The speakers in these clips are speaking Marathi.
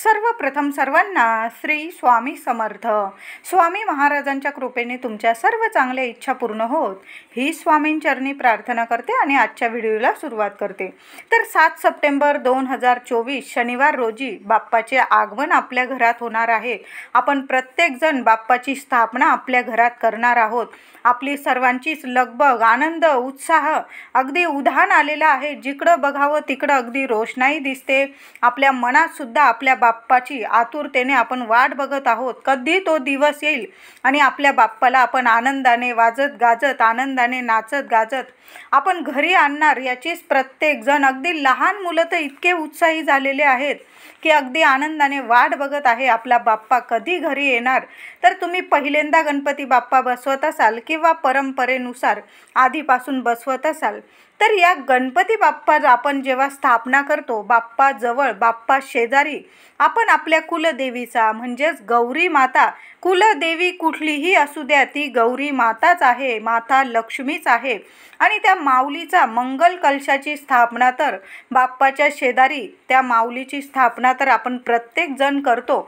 सर्वप्रथम सर्वांना श्री स्वामी समर्थ. स्वामी महाराजांच्या कृपेने तुमच्या सर्व चांगल्या इच्छा पूर्ण होत ही स्वामींचरणी प्रार्थना करते आणि आजच्या व्हिडिओला सुरुवात करते. तर 7 सप्टेंबर 2024 शनिवार रोजी बाप्पाचे आगमन आपल्या घरात होणार आहे. आपण प्रत्येकजण बाप्पाची स्थापना आपल्या घरात करणार आहोत. आपली सर्वांचीच लगबग, आनंद, उत्साह अगदी उधाण आलेला आहे. जिकडं बघावं तिकडं अगदी रोषणाई दिसते. आपल्या मनात सुद्धा आपल्या बाप्पाची आतुरतेने आपण वाट बघत आहोत. कधी तो दिवस येईल आणि आपल्या बाप्पाला आपण आनंदाने वाजत गाजत, आनंदाने नाचत गाजत आपण घरी आणणार याचीच प्रत्येकजण, अगदी लहान मुलं तर इतके उत्साही झालेले आहेत की अगदी आनंदाने वाट बघत आहे आपला बाप्पा कधी घरी येणार. तर तुम्ही पहिल्यांदा गणपती बाप्पा बसवत असाल किंवा परंपरेनुसार आधीपासून बसवत असाल, तर या गणपती बाप्पा आपण जेव्हा स्थापना करतो, बाप्पा जवळ, बाप्पा शेजारी आपण आपल्या कुलदेवीचा म्हणजेच गौरी माता, कुलदेवी कुठलीही असू द्या ती गौरी माताच आहे, माता लक्ष्मीच आहे. आणि त्या माऊलीचा मंगल कलशाची स्थापना तर बाप्पाच्या शेजारी त्या माऊलीची स्थापना तर आपण प्रत्येक जण करतो.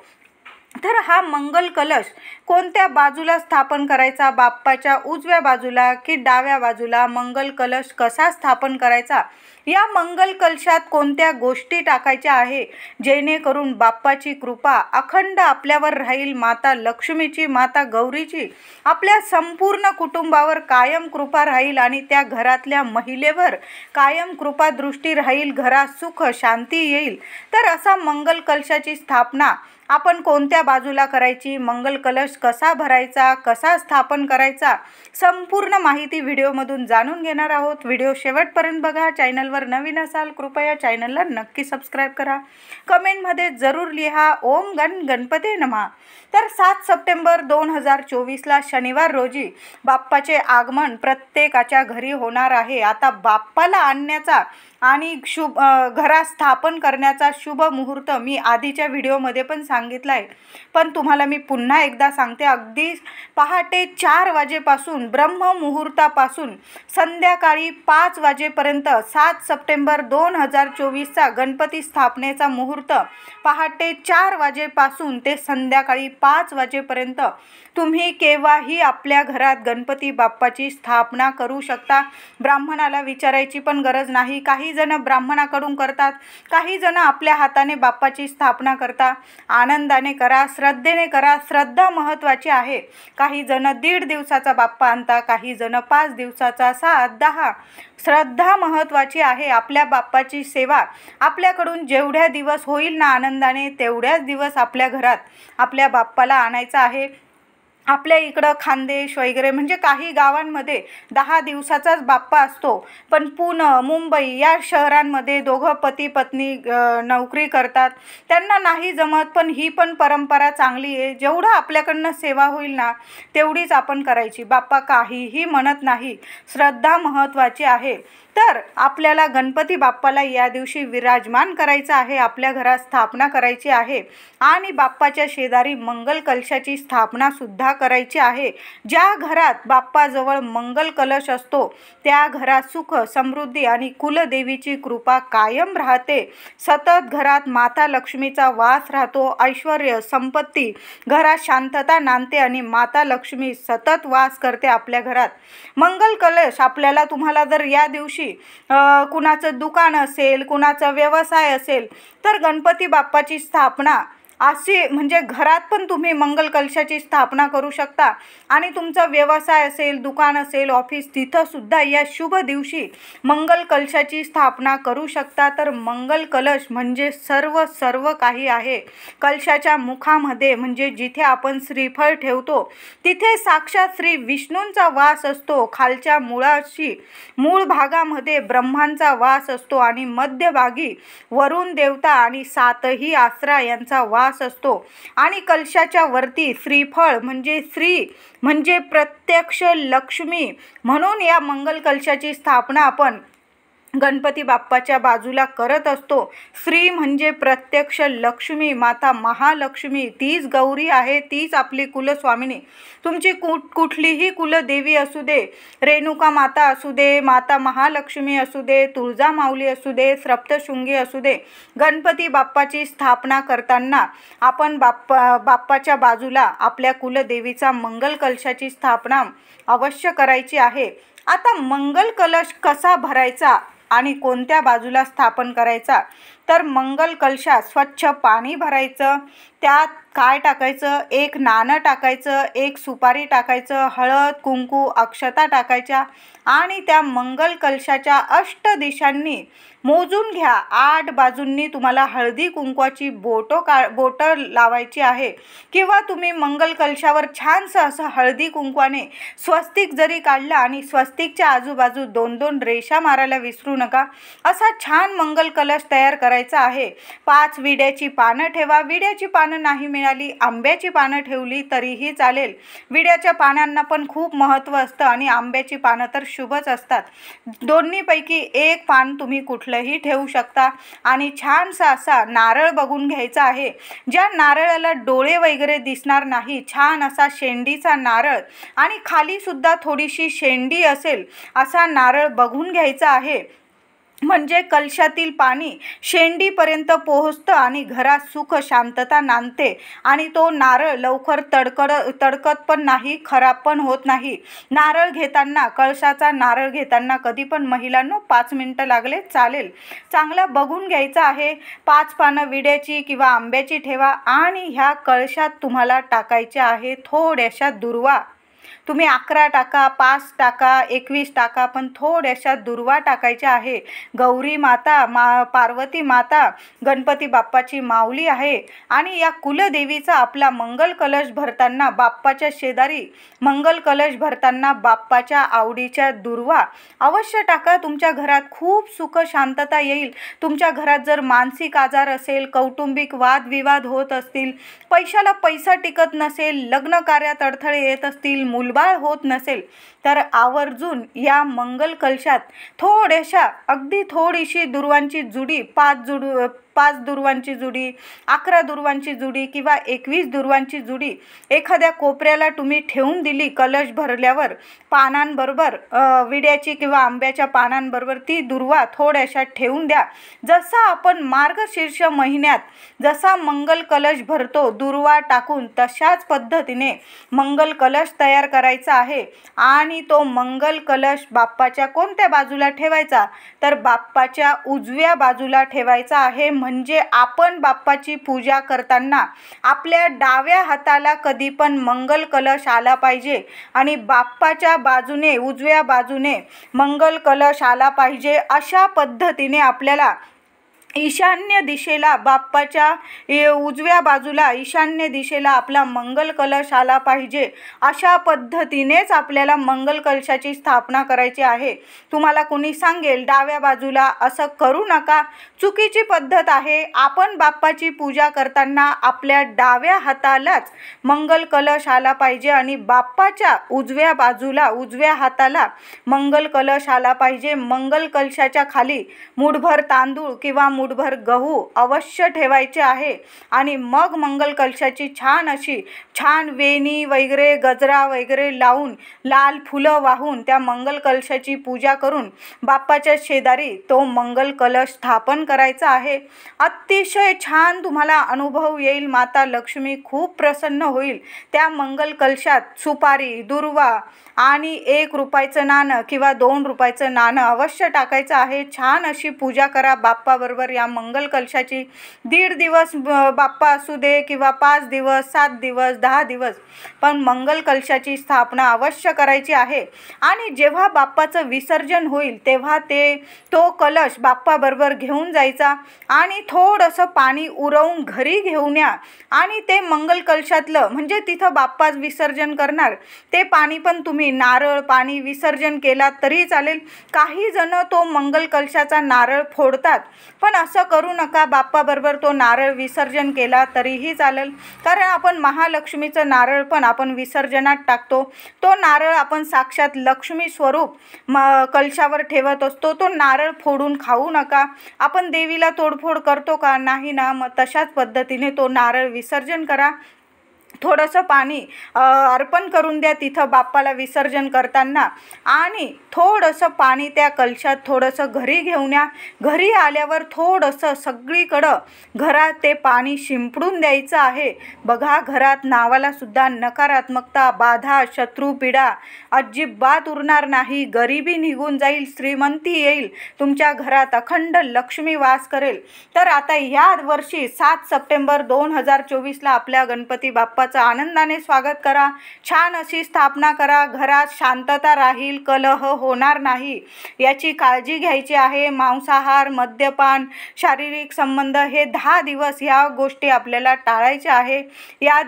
तर हा मंगल कलश कोणत्या बाजूला स्थापन करायचा, बाप्पाच्या उजव्या बाजूला की डाव्या बाजूला मंगल कलश कसा स्थापन करायचा, या मंगल कलशात कोणत्या गोष्टी टाकायच्या आहे जेणेकरून बाप्पाची कृपा अखंड आपल्यावर राहील, माता लक्ष्मीची, माता गौरीची आपल्या संपूर्ण कुटुंबावर कायम कृपा राहील आणि त्या घरातल्या महिलेवर कायम कृपा दृष्टी राहील, घरात सुख शांती येईल. तर असा मंगल कलशाची स्थापना आपण कोणत्या बाजूला करायची, मंगल कलश कसा भरायचा, कसा स्थापन करायचा, संपूर्ण माहिती व्हिडिओमधून जाणून घेणार आहोत. व्हिडिओ शेवटपर्यंत बघा. चॅनलवर नवीन असाल कृपया चॅनलला नक्की सबस्क्राईब करा. कमेंटमध्ये जरूर लिहा ओम गणपते नमः. तर 7 सप्टेंबर 2024ला शनिवार रोजी बाप्पाचे आगमन प्रत्येकाच्या घरी होणार आहे. आता बाप्पाला आणण्याचा आणि घरात स्थापन करण्याचा शुभ मुहूर्त मी आधीच्या व्हिडिओमध्ये पण सांगितला आहे, पण तुम्हाला मी पुन्हा एकदा सांगते. अगदी पहाटे 4 वाजेपासून, ब्रह्ममुहूर्तापासून संध्याकाळी 5 वाजेपर्यंत 7 सप्टेंबर 2024चा गणपती स्थापनेचा मुहूर्त पहाटे 4 वाजेपासून ते संध्याकाळी 5 वाजेपर्यंत तुम्ही केव्हाही आपल्या घरात गणपती बाप्पाची स्थापना करू शकता. ब्राह्मणाला विचारायची पण गरज नाही. काही जण ब्राह्मणाकडून करतात, काही जण आपल्या हाताने बाप्पाची स्थापना करता. आनंदाने करा, श्रद्धेने करा. श्रद्धा महत्त्वाची आहे. काही जण 1.5 दिवसाचा बाप्पा आणता, काही जण 5 दिवसाचा, 7, 10. श्रद्धा महत्त्वाची आहे. आपल्या बाप्पाची सेवा आपल्याकडून जेवढ्या दिवस होईल ना आनंदाने, तेवढ्याच दिवस आपल्या घरात आपल्या बाप्पाला आणायचा आहे. आपल्या इकडं खानदेश वगैरे म्हणजे काही गावांमध्ये 10 दिवसाचाच बाप्पा असतो, पण पुणे, मुंबई या शहरांमध्ये दोघं पती पत्नी नोकरी करतात, त्यांना नाही जमत. पण ही पण परंपरा चांगली आहे. जेवढं आपल्याकडनं सेवा होईल ना तेवढीच आपण करायची. बाप्पा काहीही म्हणत नाही. श्रद्धा महत्त्वाची आहे. तर आपल्याला गणपती बाप्पाला या दिवशी विराजमान करायचं आहे, आपल्या घरात स्थापना करायची आहे आणि बाप्पाच्या शेजारी मंगल कलशाची स्थापना सुद्धा करायची आहे. ज्या घरात बाप्पाजवळ मंगल कलश असतो त्या घरात सुख, समृद्धी आणि कुलदेवीची कृपा कायम राहते. सतत घरात माता लक्ष्मीचा वास राहतो. ऐश्वर्य, संपत्ती, घरात शांतता नांदते आणि माता लक्ष्मी सतत वास करते आपल्या घरात. मंगल कलश आपल्याला, तुम्हाला जर या दिवशी कुणाचं दुकान असेल, कुणाचा व्यवसाय असेल, तर गणपती बाप्पाची स्थापना अशी म्हणजे घरात पण तुम्ही मंगल कलशाची स्थापना करू शकता आणि तुमचा व्यवसाय असेल, दुकान असेल, ऑफिस, तिथं सुद्धा या शुभ दिवशी मंगल कलशाची स्थापना करू शकता. तर मंगल कलश म्हणजे सर्व काही आहे. कलशाच्या मुखामध्ये म्हणजे जिथे आपण श्रीफळ ठेवतो तिथे साक्षात श्री विष्णूंचा वास असतो. खालच्या मूळ भागामध्ये ब्रह्मांचा वास असतो आणि मध्यभागी वरुण देवता आणि 7ही आसरा यांचा वास असतो. आणि कलशाच्या वरती श्रीफळ म्हणजे श्री म्हणजे प्रत्यक्ष लक्ष्मी, म्हणून या मंगल कलशाची स्थापना आपण गणपती बाप्पाच्या बाजूला करत असतो. श्री म्हणजे प्रत्यक्ष लक्ष्मी, माता महालक्ष्मी, तीच गौरी आहे, तीच आपली कुलस्वामिनी. तुमची कुठलीही कुलदेवी असू दे, रेणुका माता असू दे, माता महालक्ष्मी असू दे, तुळजा माऊली असू दे, सप्तशृंगी असू दे, गणपती बाप्पाची स्थापना करताना आपण बाप्पाच्या बाजूला आपल्या कुलदेवीचा मंगल कलशाची स्थापना अवश्य करायची आहे. आता मंगल कलश कसा भरायचा आणि कोणत्या बाजूला स्थापन करायचा, तर मंगल कलशात स्वच्छ पाणी भरायचं, त्यात काय टाकायचं, एक नाणं टाकायचं, एक सुपारी टाकायचं, हळद कुंकू अक्षता टाकायच्या आणि त्या मंगल कलशाच्या अष्टदिशांनी मोजून घ्या. 8 बाजूंनी तुम्हाला हळदी कुंकवाची बोटं लावायची आहे, किंवा तुम्ही मंगल कलशावर छानसं असं हळदी कुंकवाने स्वस्तिक जरी काढला आणि स्वस्तिकच्या आजूबाजू 2-2 रेषा मारायला विसरू नका. असा छान मंगल कलश तयार करायचा आहे. 5 विड्याची पानं ठेवा. विड्याची पानं नाही मिळाली, आंब्याची पानं ठेवली तरीही चालेल. विड्याच्या पानांना पण खूप महत्त्व असतं आणि आंब्याची पानं तर शुभच असतात. दोन्हीपैकी एक पान तुम्ही कुठलंही ठेवू शकता. आणि छानसा असा नारळ बघून घ्यायचा आहे, ज्या नारळाला डोळे वगैरे दिसणार नाही, छान असा शेंडीचा नारळ आणि खाली सुद्धा थोडीशी शेंडी असेल असा नारळ बघून घ्यायचा आहे. म्हणजे कलशातील पाणी शेंडीपर्यंत पोहोचतं आणि घरात सुख शांतता नांदते आणि तो नारळ लवकर तडकत पण नाही, खराब पण होत नाही. नारळ घेताना, कळशाचा नारळ घेताना कधी पण महिलांनो 5 मिनटं लागले चालेल. चांगला बघून घ्यायचा आहे. 5 पानं विड्याची किंवा आंब्याची ठेवा आणि ह्या कळशात तुम्हाला टाकायच्या आहे थोड्याशा दुर्वा. तुम्ही 11 टाका, 5 टाका, 21 टाका, पण थोड्याशा दुर्वा टाकायच्या आहे. गौरी माता, पार्वती माता, गणपती बाप्पाची माऊली आहे आणि या कुलदेवीचा आपला मंगल कलश भरताना, बाप्पाच्या शेजारी मंगल कलश भरताना बाप्पाच्या आवडीच्या दुर्वा अवश्य टाका. तुमच्या घरात खूप सुख शांतता येईल. तुमच्या घरात जर मानसिक आजार असेल, कौटुंबिक वादविवाद होत असतील, पैशाला पैसा टिकत नसेल, लग्न कार्यात अडथळे येत असतील, मूलबाळ होत नसेल, तर आवर्जून या मंगल कलशात थोड्याशा, अगदी थोडीशी दुर्वांची जुडी, 5 दुर्वांची जुडी, 11 दुर्वांची जुडी किंवा 21 दुर्वांची जुडी एखाद्या कोपऱ्याला तुम्ही ठेवून दिली. कलश भरल्यावर पानांबरोबर, विड्याची किंवा आंब्याच्या पानांबरोबर ती दुर्वा थोड्याशा ठेवून द्या. जसा आपण मार्गशीर्ष महिन्यात जसा मंगल कलश भरतो दुर्वा टाकून, तशाच पद्धतीने मंगल कलश तयार करायचा आहे. आणि तो मंगल कलश बाप्पाच्या कोणत्या बाजूला ठेवायचा, तर बाप्पाच्या उजव्या बाजूला ठेवायचा आहे. म्हणजे आपण बाप्पाची पूजा करताना आपल्या डाव्या हाताला कधी पण मंगल कलश आला पाहिजे आणि बाप्पाच्या बाजूने, उजव्या बाजूने मंगल कलश आला पाहिजे. अशा पद्धतीने आपल्याला ईशान्य दिशेला, बाप्पाच्या उजव्या बाजूला ईशान्य दिशेला आपला मंगल कलश आला पाहिजे. अशा पद्धतीनेच आपल्याला मंगल कलशाची स्थापना करायची आहे. तुम्हाला कोणी सांगेल डाव्या बाजूला, असं करू नका, चुकीची पद्धत आहे. आपण बाप्पाची पूजा करताना आपल्या डाव्या हातालाच मंगल कलश आला पाहिजे आणि बाप्पाच्या उजव्या बाजूला, उजव्या हाताला मंगल कलश आला पाहिजे. मंगल कलशाच्या खाली मूठभर तांदूळ किंवा मूठभर गहू अवश्य ठेवायचे आहे आणि मग मंगल कलशाची छान वेणी वगैरे, गजरा वगैरे लावून, लाल फुलं वाहून त्या मंगल कलशाची पूजा करून बाप्पाच्या शेजारी तो मंगल कलश स्थापन करायचा आहे. अतिशय छान तुम्हाला अनुभव येईल. माता लक्ष्मी खूप प्रसन्न होईल. त्या मंगल कलशात सुपारी, दुर्वा आणि 1 रुपयाचं नाणं किंवा 2 रुपयाचं नाणं अवश्य टाकायचं आहे. छान अशी पूजा करा बाप्पाबरोबर या मंगल कलशाची. 1.5 दिवस बाप्पा असू दे किंवा 5 दिवस, 7 दिवस, 10 दिवस, पण मंगल कलशाची स्थापना अवश्य करायची आहे. आणि जेव्हा बाप्पाचं विसर्जन होईल तेव्हा तो कलश बाप्पाबरोबर घेऊन जायचा आणि थोडंसं पाणी उरवून घरी घेऊन या आणि ते मंगल कलशातलं, म्हणजे तिथं बाप्पा विसर्जन करणार ते पाणी पण तुम्ही नारळ पाणी विसर्जन केला तरी चालेल. काही जण तो मंगल कलशाचा नारळ फोडतात, पण असं करू नका, बाप्पाबरोबर तो नारळ विसर्जन केला तरीही चालेल, कारण आपण महालक्ष्मीचं नारळ पण आपण विसर्जनात टाकतो. तो नारळ आपण साक्षात लक्ष्मी स्वरूप कलशावर ठेवत असतो. तो नारळ फोडून खाऊ नका. आपण देवीला तोडफोड करतो का? नाही ना. मग तशाच पद्धतीने तो नारळ विसर्जन करा. थोडंसं पाणी अर्पण करून द्या तिथं बाप्पाला विसर्जन करताना, आणि थोडंसं पाणी त्या कलशात थोडंसं घरी घेऊन या. घरी आल्यावर थोडंसं सगळीकडं घरात ते पाणी शिंपडून द्यायचं आहे. बघा, घरात नावालासुद्धा नकारात्मकता, बाधा, शत्रुपीडा अजिबात उरणार नाही. गरिबी निघून जाईल, श्रीमंती येईल, तुमच्या घरात अखंड लक्ष्मी वास करेल. तर आता या वर्षी 7 सप्टेंबर 2024ला आपल्या गणपती बाप्पाचं आनंदाने स्वागत करा. छान अशी स्थापना करा. घरात शांतता राहील, कलह होणार नाही याची काळजी घ्यायची आहे. मांसाहार, मद्यपान, शारीरिक संबंध हे 10 दिवस ह्या गोष्टी आपल्याला टाळायच्या आहे. या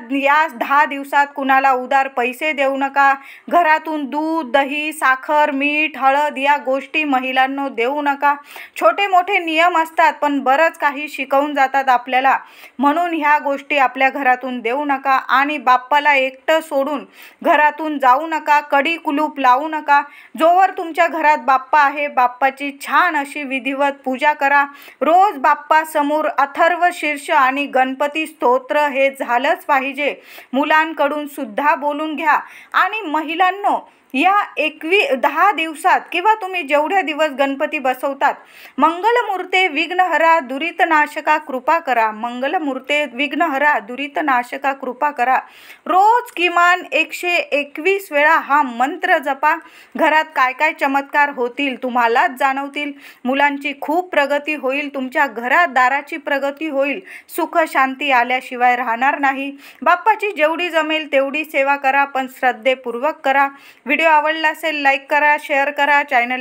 10 दिवसात कुणाला उधार पैसे देऊ नका. घरातून दूध, दही, साखर, मीठ, हळद या गोष्टी महिलांनो देऊ नका. छोटे मोठे नियम असतात, पण बरंच काही शिकवून जातात आपल्याला, म्हणून ह्या गोष्टी आपल्या घरातून देऊ नका. आणि बाप्पाला एकटं सोडून घरातून जाऊ नका. कडी कुलूप लावू नका. जोवर तुमच्या घरात बाप्पा आहे, बाप्पाची छान अशी विधिवत पूजा करा. रोज बाप्पासमोर अथर्व शीर्ष आणि गणपती स्तोत्र हे झालंच पाहिजे. मुलांकडून सुद्धा बोलून घ्या. आणि महिलांनो, या 10 दिवसात किंवा तुम्ही जेवढ्या दिवस गणपती बसवतात, मंगलमूर्ते विघ्नहरा दुरितनाशका कृपा करा. मंगलमूर्ते विघ्नहरा दुरितनाशका कृपा करा. रोज किमान 121 वेळा हा मंत्र जपा. घरात काय काय चमत्कार होतील तुम्हालाच जाणवतील. मुलांची खूप प्रगती होईल. तुमच्या घरात दाराची प्रगती होईल. सुख शांती आल्याशिवाय राहणार नाही. बाप्पाची जेवढी जमेल तेवढी सेवा करा, पण श्रद्धेपूर्वक करा. व्हिडिओ आवडला असेल लाईक करा, शेअर करा. चॅनल